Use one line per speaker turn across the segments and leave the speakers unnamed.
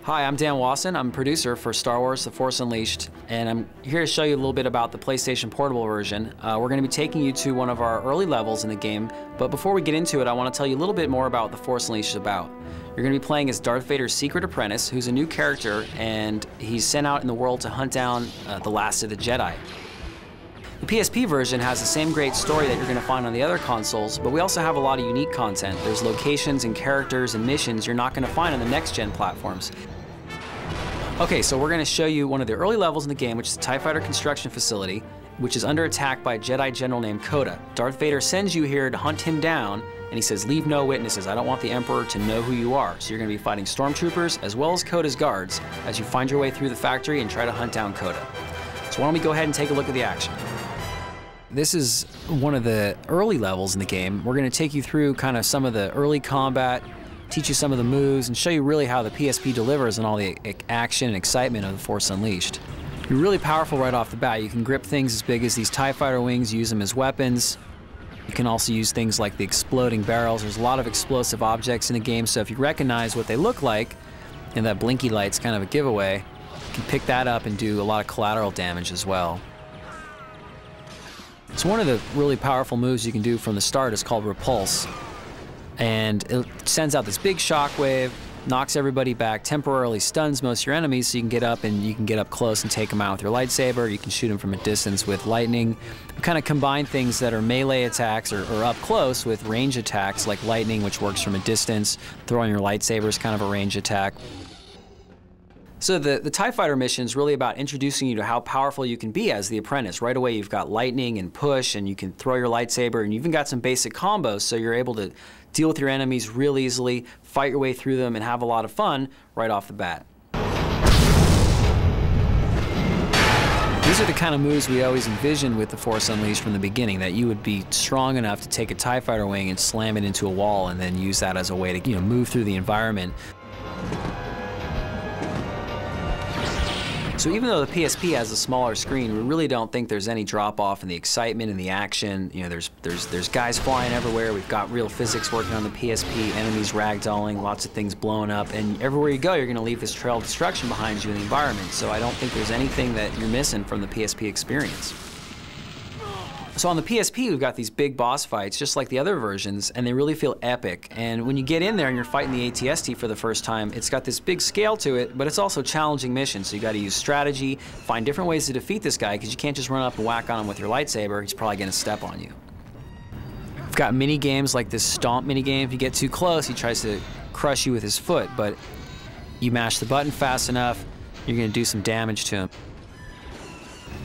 Hi, I'm Dan Wasson. I'm a producer for Star Wars The Force Unleashed, and I'm here to show you a little bit about the PlayStation Portable version. We're going to be taking you to one of our early levels in the game, but before we get into it, I want to tell you a little bit more about what The Force Unleashed is about. You're going to be playing as Darth Vader's secret apprentice, who's a new character, and he's sent out in the world to hunt down the last of the Jedi. The PSP version has the same great story that you're going to find on the other consoles, but we also have a lot of unique content. There's locations and characters and missions you're not going to find on the next-gen platforms. Okay, so we're going to show you one of the early levels in the game, which is the TIE Fighter construction facility, which is under attack by a Jedi general named Coda. Darth Vader sends you here to hunt him down, and he says, "Leave no witnesses. I don't want the Emperor to know who you are." So you're going to be fighting stormtroopers as well as Coda's guards as you find your way through the factory and try to hunt down Coda. So why don't we go ahead and take a look at the action. This is one of the early levels in the game. We're going to take you through kind of some of the early combat, teach you some of the moves, and show you really how the PSP delivers on all the action and excitement of The Force Unleashed. You're really powerful right off the bat. You can grip things as big as these TIE Fighter wings, use them as weapons. You can also use things like the exploding barrels. There's a lot of explosive objects in the game, so if you recognize what they look like, and that blinky light's kind of a giveaway, you can pick that up and do a lot of collateral damage as well. So one of the really powerful moves you can do from the start is called Repulse. And it sends out this big shockwave, knocks everybody back, temporarily stuns most of your enemies, so you can get up and you can get up close and take them out with your lightsaber. You can shoot them from a distance with lightning. You kind of combine things that are melee attacks or up close with range attacks like lightning, which works from a distance. Throwing your lightsaber is kind of a range attack. So the TIE Fighter mission is really about introducing you to how powerful you can be as the apprentice. Right away you've got lightning and push, and you can throw your lightsaber, and you even got some basic combos, so you're able to deal with your enemies real easily, fight your way through them, and have a lot of fun right off the bat. These are the kind of moves we always envisioned with The Force Unleashed from the beginning, that you would be strong enough to take a TIE Fighter wing and slam it into a wall and then use that as a way to, move through the environment. So even though the PSP has a smaller screen, we really don't think there's any drop-off in the excitement and the action. There's guys flying everywhere. We've got real physics working on the PSP, enemies ragdolling, lots of things blowing up, and everywhere you go, you're going to leave this trail of destruction behind you in the environment. So I don't think there's anything that you're missing from the PSP experience. So on the PSP, we've got these big boss fights, just like the other versions, and they really feel epic. And when you get in there and you're fighting the AT-ST for the first time, it's got this big scale to it, but it's also challenging missions. So you got to use strategy, find different ways to defeat this guy, because you can't just run up and whack on him with your lightsaber. He's probably going to step on you. We've got mini games like this stomp mini game. If you get too close, he tries to crush you with his foot, but you mash the button fast enough, you're going to do some damage to him.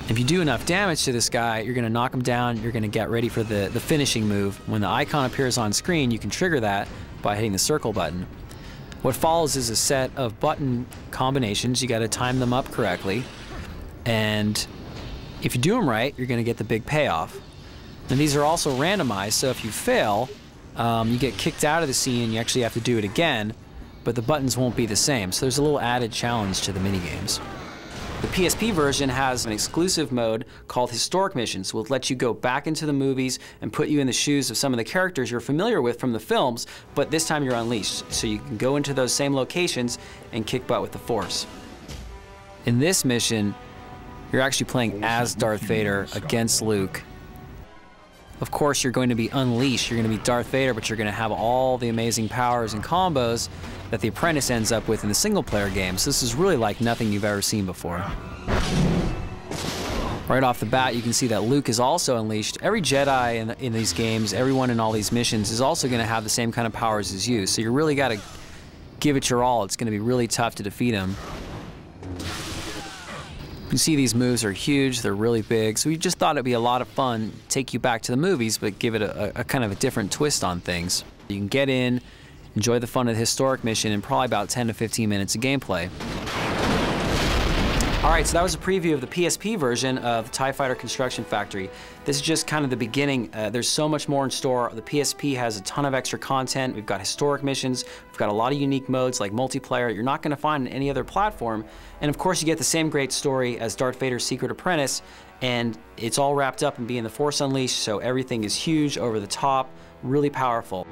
If you do enough damage to this guy, you're going to knock him down, you're going to get ready for the finishing move. When the icon appears on screen, you can trigger that by hitting the circle button. What follows is a set of button combinations. You got to time them up correctly, and if you do them right, you're going to get the big payoff. And these are also randomized, so if you fail, you get kicked out of the scene and you actually have to do it again, but the buttons won't be the same. So there's a little added challenge to the minigames. The PSP version has an exclusive mode called Historic Missions, which will let you go back into the movies and put you in the shoes of some of the characters you're familiar with from the films, but this time you're unleashed, so you can go into those same locations and kick butt with the Force. In this mission, you're actually playing as Darth Vader against Luke. Of course, you're going to be unleashed. You're going to be Darth Vader, but you're going to have all the amazing powers and combos that the apprentice ends up with in the single-player game. So this is really like nothing you've ever seen before. Right off the bat, you can see that Luke is also unleashed. Every Jedi in these games, everyone in all these missions is also going to have the same kind of powers as you. So you really got to give it your all. It's going to be really tough to defeat him. You can see these moves are huge, they're really big, so we just thought it'd be a lot of fun, take you back to the movies, but give it a kind of a different twist on things. You can get in, enjoy the fun of the historic mission, in probably about 10 to 15 minutes of gameplay. Alright, so that was a preview of the PSP version of TIE Fighter Construction Factory. This is just kind of the beginning. There's so much more in store. The PSP has a ton of extra content. We've got historic missions. We've got a lot of unique modes like multiplayer you're not going to find on any other platform. And of course you get the same great story as Darth Vader's secret apprentice, and it's all wrapped up in being The Force Unleashed, so everything is huge, over the top, really powerful.